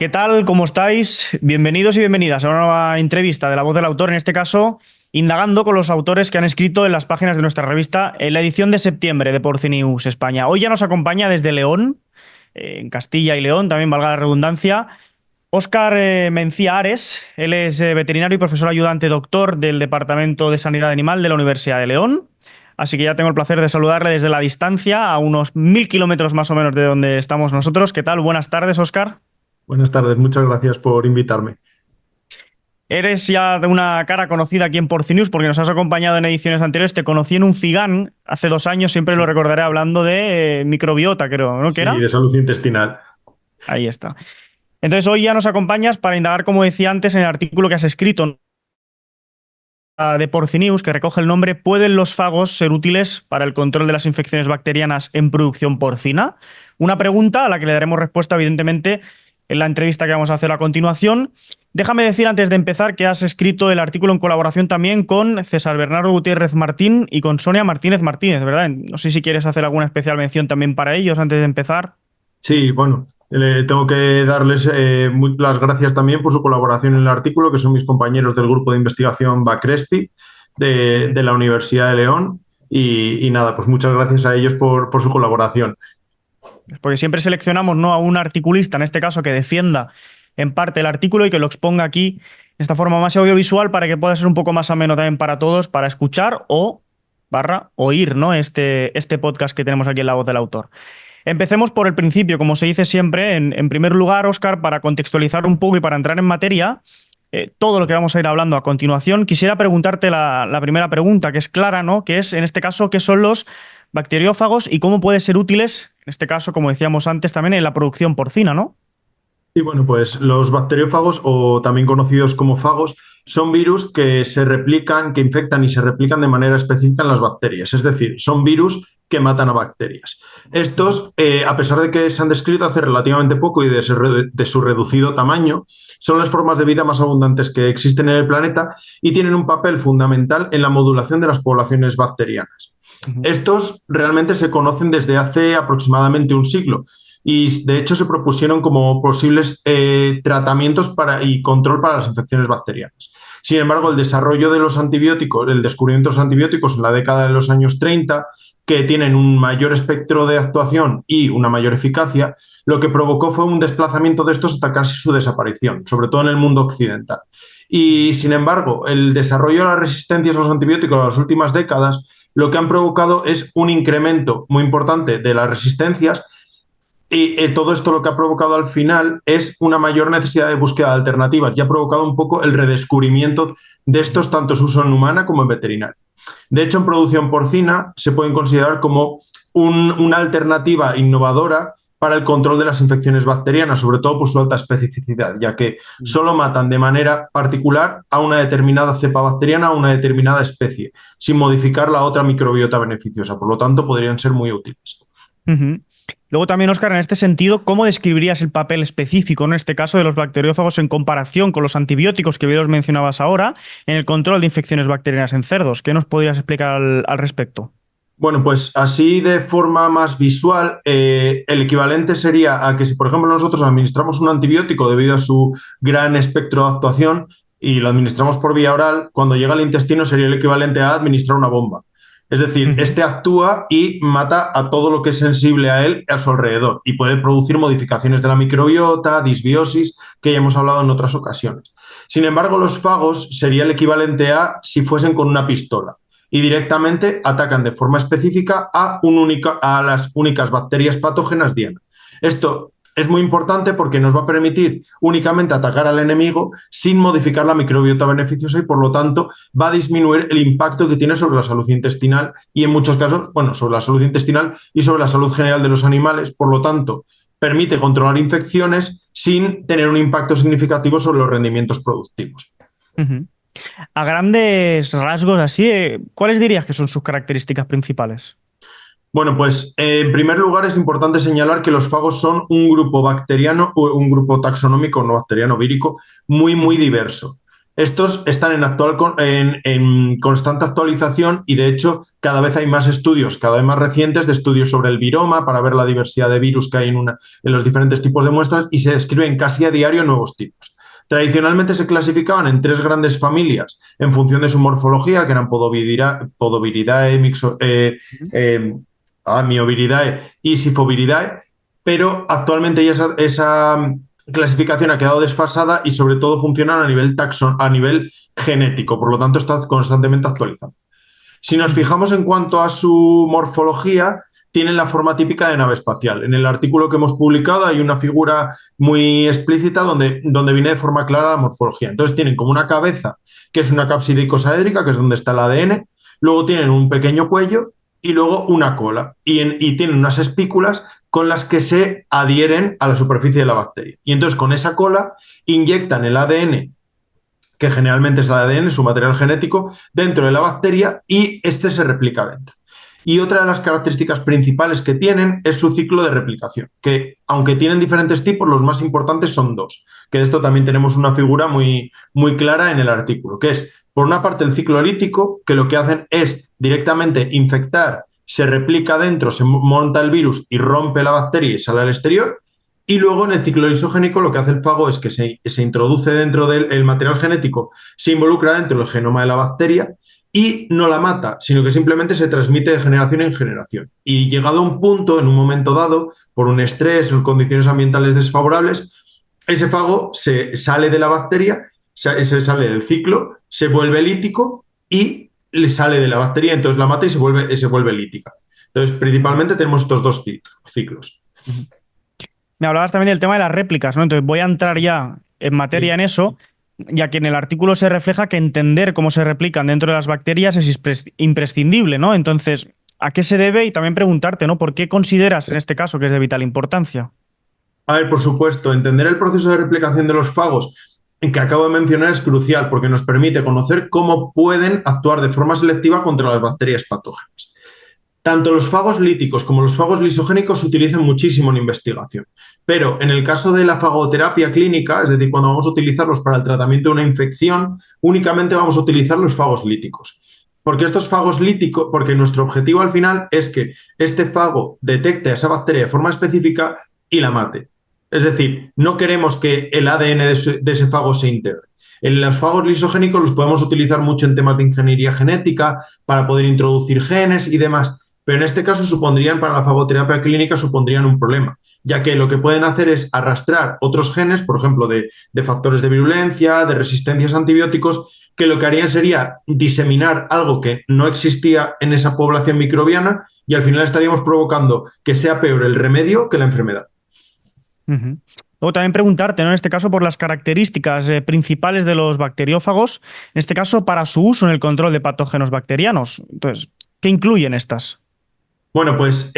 ¿qué tal? ¿Cómo estáis? Bienvenidos y bienvenidas a una nueva entrevista de La Voz del Autor, en este caso, indagando con los autores que han escrito en las páginas de nuestra revista en la edición de septiembre de Porcinews España. Hoy ya nos acompaña desde León, en Castilla y León, también valga la redundancia, Óscar Mencía Ares. Él es veterinario y profesor ayudante doctor del Departamento de Sanidad Animal de la Universidad de León. Así que ya tengo el placer de saludarle desde la distancia, a unos 1000 kilómetros más o menos de donde estamos nosotros. ¿Qué tal? Buenas tardes, Óscar. Buenas tardes, muchas gracias por invitarme. Eres ya de una cara conocida aquí en Porcinews porque nos has acompañado en ediciones anteriores. Te conocí en un FIGAN hace 2 años, siempre lo Sí, recordaré hablando de microbiota, creo, ¿no? ¿Qué sí, era? de salud intestinal. Ahí está. Entonces hoy ya nos acompañas para indagar, como decía antes, en el artículo que has escrito de Porcinews, que recoge el nombre ¿Pueden los fagos ser útiles para el control de las infecciones bacterianas en producción porcina? Una pregunta a la que le daremos respuesta, evidentemente, en la entrevista que vamos a hacer a continuación. Déjame decir antes de empezar que has escrito el artículo en colaboración también con César Bernardo Gutiérrez Martín y con Sonia Martínez Martínez, ¿verdad? No sé si quieres hacer alguna especial mención también para ellos antes de empezar. Sí, bueno, tengo que darles las gracias también por su colaboración en el artículo, que son mis compañeros del grupo de investigación BACRESPI de la Universidad de León. Y nada, pues muchas gracias a ellos por su colaboración. Porque siempre seleccionamos, ¿no?, a un articulista, en este caso, que defienda en parte el artículo y que lo exponga aquí de esta forma más audiovisual para que pueda ser un poco más ameno también para todos, para escuchar o barra oír, ¿no?, este podcast que tenemos aquí en La Voz del Autor. Empecemos por el principio, como se dice siempre. En primer lugar, Óscar, para contextualizar un poco y para entrar en materia, todo lo que vamos a ir hablando a continuación, quisiera preguntarte la primera pregunta, que es clara, ¿no? Que es, en este caso, ¿qué son los bacteriófagos y cómo pueden ser útiles, en este caso, como decíamos antes, también en la producción porcina, ¿no? Y bueno, pues los bacteriófagos, o también conocidos como fagos, son virus que se replican, que infectan y se replican de manera específica en las bacterias. Es decir, son virus que matan a bacterias. Estos, a pesar de que se han descrito hace relativamente poco y de su reducido tamaño, son las formas de vida más abundantes que existen en el planeta y tienen un papel fundamental en la modulación de las poblaciones bacterianas. Ujú. Estos realmente se conocen desde hace aproximadamente un siglo y de hecho se propusieron como posibles tratamientos y control para las infecciones bacterianas. Sin embargo, el desarrollo de los antibióticos, el descubrimiento de los antibióticos en la década de los años 30, que tienen un mayor espectro de actuación y una mayor eficacia, lo que provocó fue un desplazamiento de estos hasta casi su desaparición, sobre todo en el mundo occidental. Y sin embargo, el desarrollo de las resistencias a los antibióticos en las últimas décadas lo que han provocado es un incremento muy importante de las resistencias y todo esto lo que ha provocado al final es una mayor necesidad de búsqueda de alternativas y ha provocado un poco el redescubrimiento de estos, tanto su uso en humana como en veterinaria. De hecho, en producción porcina se pueden considerar como una alternativa innovadora para el control de las infecciones bacterianas, sobre todo por su alta especificidad, ya que solo matan de manera particular a una determinada cepa bacteriana, a una determinada especie, sin modificar la otra microbiota beneficiosa. Por lo tanto, podrían ser muy útiles. Ujú. Luego también, Óscar, en este sentido, ¿cómo describirías el papel específico, en este caso, de los bacteriófagos en comparación con los antibióticos que bien los mencionabas ahora en el control de infecciones bacterianas en cerdos? ¿Qué nos podrías explicar al respecto? Bueno, pues así de forma más visual, el equivalente sería a que si, por ejemplo, nosotros administramos un antibiótico debido a su gran espectro de actuación y lo administramos por vía oral, cuando llega al intestino sería el equivalente a administrar una bomba. Es decir, Ujú. este actúa y mata a todo lo que es sensible a él a su alrededor y puede producir modificaciones de la microbiota, disbiosis, que ya hemos hablado en otras ocasiones. Sin embargo, los fagos sería el equivalente a si fuesen con una pistola y directamente atacan de forma específica a las únicas bacterias patógenas diana. Esto es muy importante porque nos va a permitir únicamente atacar al enemigo sin modificar la microbiota beneficiosa y por lo tanto va a disminuir el impacto que tiene sobre la salud intestinal y en muchos casos, bueno, sobre la salud intestinal y sobre la salud general de los animales. Por lo tanto, permite controlar infecciones sin tener un impacto significativo sobre los rendimientos productivos. Ujú. A grandes rasgos, así, ¿cuáles dirías que son sus características principales? Bueno, pues en primer lugar es importante señalar que los fagos son un grupo bacteriano o un grupo taxonómico no bacteriano vírico muy, muy Ujú. diverso. Estos están en constante actualización y, de hecho, cada vez hay más estudios, cada vez más recientes, de estudios sobre el viroma para ver la diversidad de virus que hay en los diferentes tipos de muestras, y se describen casi a diario nuevos tipos. Tradicionalmente se clasificaban en 3 grandes familias en función de su morfología, que eran Podobiridae, Mioviridae y Sifoviridae, pero actualmente esa clasificación ha quedado desfasada y sobre todo funcionan a nivel genético, por lo tanto está constantemente actualizando. Si nos fijamos en cuanto a su morfología, tienen la forma típica de nave espacial. En el artículo que hemos publicado hay una figura muy explícita donde viene de forma clara la morfología. Entonces tienen como una cabeza, que es una cápside icosaédrica, que es donde está el ADN, luego tienen un pequeño cuello y luego una cola. Y tienen unas espículas con las que se adhieren a la superficie de la bacteria. Y entonces con esa cola inyectan el ADN, que generalmente es el ADN, su material genético, dentro de la bacteria, y este se replica dentro. Y otra de las características principales que tienen es su ciclo de replicación, que aunque tienen diferentes tipos, los más importantes son 2, que de esto también tenemos una figura muy, muy clara en el artículo, que es, por una parte, el ciclo lítico, que lo que hacen es directamente infectar, se replica dentro, se monta el virus y rompe la bacteria y sale al exterior. Y luego en el ciclo lisogénico lo que hace el fago es que se introduce dentro del material genético, se involucra dentro del genoma de la bacteria y no la mata, sino que simplemente se transmite de generación en generación. Y llegado a un punto, en un momento dado, por un estrés o condiciones ambientales desfavorables, ese fago se sale de la bacteria, se sale del ciclo, se vuelve lítico y le sale de la bacteria, entonces la mata y se vuelve lítica. Entonces, principalmente tenemos estos 2 ciclos. Me hablabas también del tema de las réplicas, ¿no? Entonces voy a entrar ya en materia en eso, ya que en el artículo se refleja que entender cómo se replican dentro de las bacterias es imprescindible, ¿no? Entonces, ¿a qué se debe? Y también preguntarte, ¿no? ¿Por qué consideras en este caso que es de vital importancia? A ver, por supuesto, entender el proceso de replicación de los fagos que acabo de mencionar es crucial porque nos permite conocer cómo pueden actuar de forma selectiva contra las bacterias patógenas. Tanto los fagos líticos como los fagos lisogénicos se utilizan muchísimo en investigación, pero en el caso de la fagoterapia clínica, es decir, cuando vamos a utilizarlos para el tratamiento de una infección, únicamente vamos a utilizar los fagos líticos. Porque estos fagos líticos, porque nuestro objetivo al final es que este fago detecte a esa bacteria de forma específica y la mate. Es decir, no queremos que el ADN de ese fago se integre. En los fagos lisogénicos los podemos utilizar mucho en temas de ingeniería genética para poder introducir genes y demás. Pero en este caso para la fagoterapia clínica supondrían un problema, ya que lo que pueden hacer es arrastrar otros genes, por ejemplo, de factores de virulencia, de resistencias a antibióticos, que lo que harían sería diseminar algo que no existía en esa población microbiana y al final estaríamos provocando que sea peor el remedio que la enfermedad. Luego también preguntarte, ¿no? En este caso, por las características principales de los bacteriófagos, en este caso para su uso en el control de patógenos bacterianos. Entonces, ¿qué incluyen estas? Bueno, pues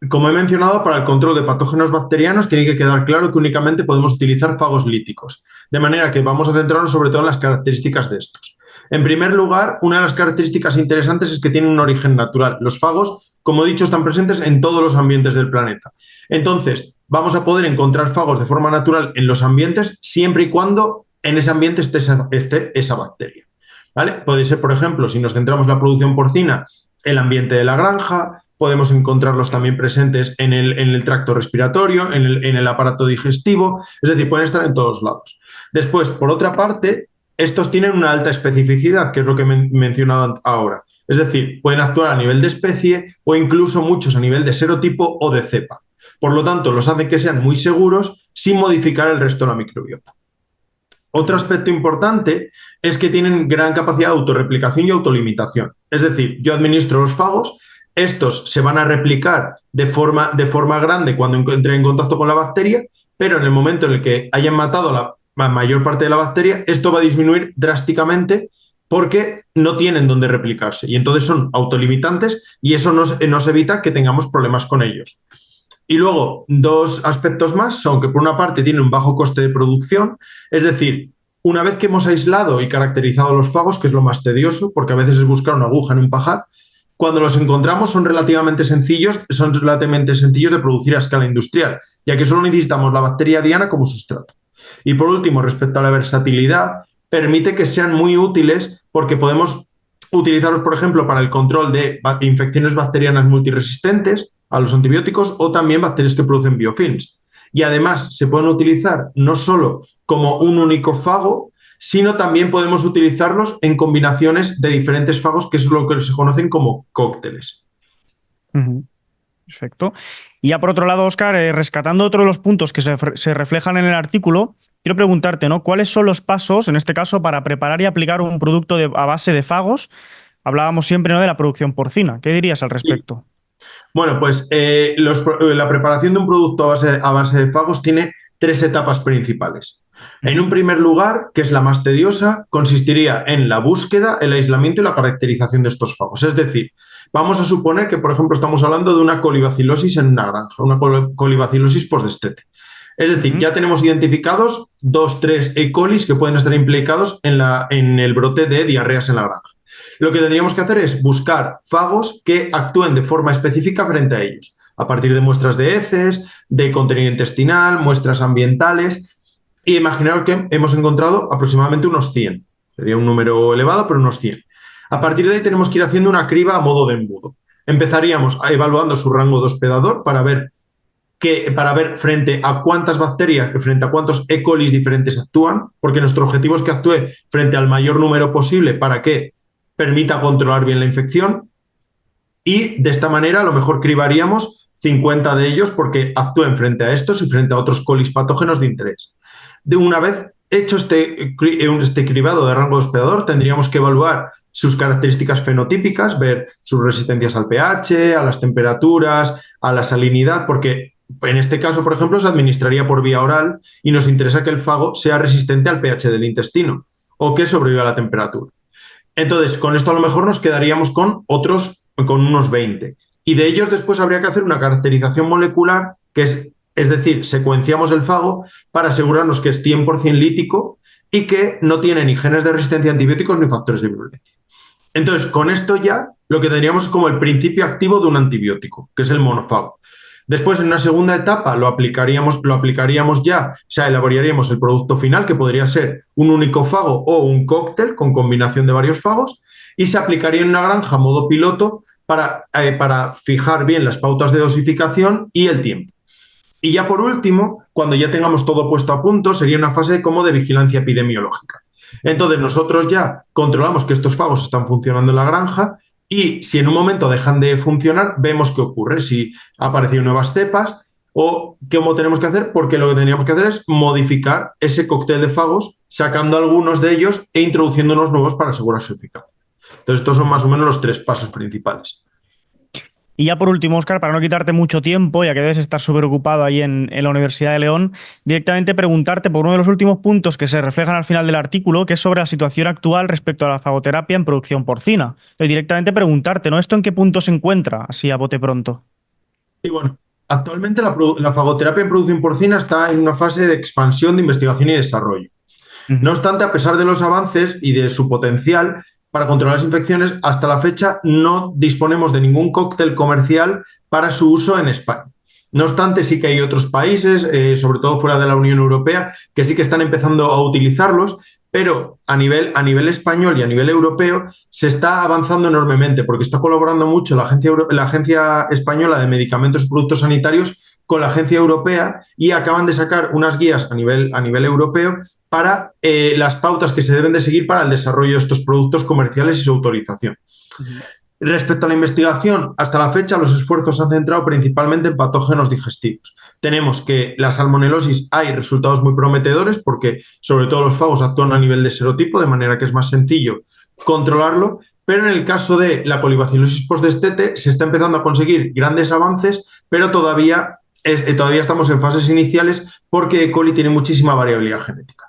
como he mencionado, para el control de patógenos bacterianos tiene que quedar claro que únicamente podemos utilizar fagos líticos, de manera que vamos a centrarnos sobre todo en las características de estos. En primer lugar, una de las características interesantes es que tienen un origen natural. Los fagos, como he dicho, están presentes en todos los ambientes del planeta. Entonces, vamos a poder encontrar fagos de forma natural en los ambientes siempre y cuando en ese ambiente esté esa bacteria, ¿vale? Puede ser, por ejemplo, si nos centramos en la producción porcina, el ambiente de la granja. Podemos encontrarlos también presentes en el tracto respiratorio, en el aparato digestivo, es decir, pueden estar en todos lados. Después, por otra parte, estos tienen una alta especificidad, que es lo que he mencionado ahora. Es decir, pueden actuar a nivel de especie o incluso muchos a nivel de serotipo o de cepa. Por lo tanto, los hace que sean muy seguros sin modificar el resto de la microbiota. Otro aspecto importante es que tienen gran capacidad de autorreplicación y autolimitación. Es decir, yo administro los fagos. Estos se van a replicar de forma grande cuando entre en contacto con la bacteria, pero en el momento en el que hayan matado la mayor parte de la bacteria, esto va a disminuir drásticamente porque no tienen dónde replicarse y entonces son autolimitantes y eso nos evita que tengamos problemas con ellos. Y luego, 2 aspectos más son que por una parte tienen un bajo coste de producción, es decir, una vez que hemos aislado y caracterizado los fagos, que es lo más tedioso, porque a veces es buscar una aguja en un pajar, cuando los encontramos son relativamente sencillos de producir a escala industrial, ya que solo necesitamos la bacteria diana como sustrato. Y por último, respecto a la versatilidad, permite que sean muy útiles porque podemos utilizarlos, por ejemplo, para el control de infecciones bacterianas multiresistentes a los antibióticos o también bacterias que producen biofilms. Y además se pueden utilizar no solo como un único fago, sino también podemos utilizarlos en combinaciones de diferentes fagos, que es lo que se conocen como cócteles. Perfecto. Y ya por otro lado, Óscar, rescatando otro de los puntos que se reflejan en el artículo, quiero preguntarte, ¿no? ¿Cuáles son los pasos, en este caso, para preparar y aplicar un producto a base de fagos? Hablábamos siempre, ¿no?, de la producción porcina. ¿Qué dirías al respecto? Bueno, pues la preparación de un producto a base de fagos tiene 3 etapas principales. En un primer lugar, que es la más tediosa, consistiría en la búsqueda, el aislamiento y la caracterización de estos fagos. Es decir, vamos a suponer que, por ejemplo, estamos hablando de una colibacilosis en una granja, una colibacilosis postdestete. Es decir, ya tenemos identificados 2-3 E. colis que pueden estar implicados en el brote de diarreas en la granja. Lo que tendríamos que hacer es buscar fagos que actúen de forma específica frente a ellos, a partir de muestras de heces, de contenido intestinal, muestras ambientales, y imaginaos que hemos encontrado aproximadamente unos 100. Sería un número elevado, pero unos 100. A partir de ahí tenemos que ir haciendo una criba a modo de embudo. Empezaríamos evaluando su rango de hospedador para ver frente a cuántas bacterias, frente a cuántos E. colis diferentes actúan, porque nuestro objetivo es que actúe frente al mayor número posible para que permita controlar bien la infección, y de esta manera a lo mejor cribaríamos 50 de ellos porque actúen frente a estos y frente a otros colis patógenos de interés. De una vez hecho este cribado de rango de hospedador, tendríamos que evaluar sus características fenotípicas, ver sus resistencias al pH, a las temperaturas, a la salinidad, porque en este caso, por ejemplo, se administraría por vía oral y nos interesa que el fago sea resistente al pH del intestino o que sobreviva a la temperatura. Entonces, con esto a lo mejor nos quedaríamos con unos 20. Y de ellos después habría que hacer una caracterización molecular, es decir, secuenciamos el fago para asegurarnos que es 100% lítico y que no tiene ni genes de resistencia a antibióticos ni factores de virulencia. Entonces, con esto ya lo que tendríamos es como el principio activo de un antibiótico, que es el monofago. Después, en una segunda etapa, lo aplicaríamos ya, o sea, elaboraríamos el producto final, que podría ser un único fago o un cóctel con combinación de varios fagos, y se aplicaría en una granja a modo piloto para fijar bien las pautas de dosificación y el tiempo. Y ya por último, cuando ya tengamos todo puesto a punto, sería una fase como de vigilancia epidemiológica. Entonces, nosotros ya controlamos que estos fagos están funcionando en la granja, y si en un momento dejan de funcionar, vemos qué ocurre, si aparecen nuevas cepas o cómo tenemos que hacer, porque lo que tendríamos que hacer es modificar ese cóctel de fagos, sacando algunos de ellos e introduciendo unos nuevos para asegurar su eficacia. Entonces, estos son más o menos los 3 pasos principales. Y ya por último, Óscar, para no quitarte mucho tiempo, ya que debes estar súper ocupado ahí en la Universidad de León, directamente preguntarte por uno de los últimos puntos que se reflejan al final del artículo, que es sobre la situación actual respecto a la fagoterapia en producción porcina. Entonces, directamente preguntarte, ¿no? ¿Esto en qué punto se encuentra, así a bote pronto? Y bueno, actualmente la fagoterapia en producción porcina está en una fase de expansión, de investigación y desarrollo. No obstante, a pesar de los avances y de su potencial para controlar las infecciones, hasta la fecha no disponemos de ningún cóctel comercial para su uso en España. No obstante, sí que hay otros países, sobre todo fuera de la Unión Europea, que sí que están empezando a utilizarlos, pero a nivel español y a nivel europeo se está avanzando enormemente porque está colaborando mucho la Agencia Española de Medicamentos y Productos Sanitarios con la Agencia Europea, y acaban de sacar unas guías a nivel europeo para las pautas que se deben de seguir para el desarrollo de estos productos comerciales y su autorización. Respecto a la investigación, hasta la fecha los esfuerzos se han centrado principalmente en patógenos digestivos. Tenemos que la salmonelosis hay resultados muy prometedores porque sobre todo los fagos actúan a nivel de serotipo, de manera que es más sencillo controlarlo, pero en el caso de la colibacilosis postdestete se está empezando a conseguir grandes avances, pero todavía estamos en fases iniciales porque E. coli tiene muchísima variabilidad genética.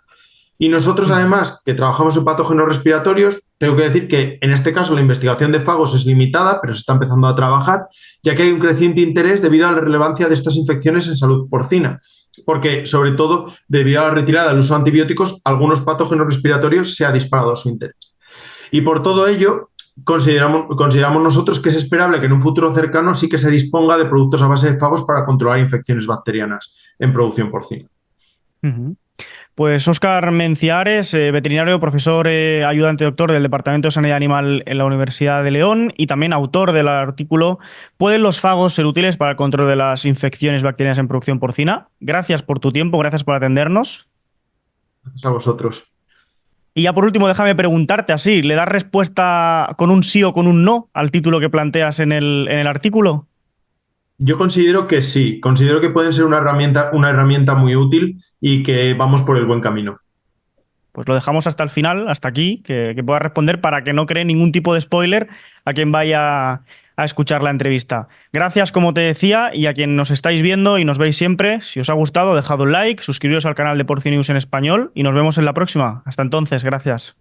Y nosotros, además, que trabajamos en patógenos respiratorios, tengo que decir que en este caso la investigación de fagos es limitada, pero se está empezando a trabajar, ya que hay un creciente interés debido a la relevancia de estas infecciones en salud porcina, porque, sobre todo, debido a la retirada del uso de antibióticos, algunos patógenos respiratorios se ha disparado su interés. Y por todo ello, consideramos nosotros que es esperable que en un futuro cercano sí que se disponga de productos a base de fagos para controlar infecciones bacterianas en producción porcina. Pues Óscar Menciares, veterinario, profesor ayudante doctor del Departamento de Sanidad Animal en la Universidad de León y también autor del artículo ¿Pueden los fagos ser útiles para el control de las infecciones bacterianas en producción porcina? Gracias por tu tiempo, gracias por atendernos. Gracias a vosotros. Y ya por último, déjame preguntarte así, ¿le das respuesta con un sí o con un no al título que planteas en el artículo? Yo considero que sí, considero que pueden ser una herramienta muy útil y que vamos por el buen camino. Pues lo dejamos hasta el final, hasta aquí, que pueda responder para que no cree ningún tipo de spoiler a quien vaya a escuchar la entrevista. Gracias, como te decía, y a quien nos estáis viendo y nos veis siempre, si os ha gustado, dejad un like, suscribiros al canal de Porcinews en español y nos vemos en la próxima. Hasta entonces, gracias.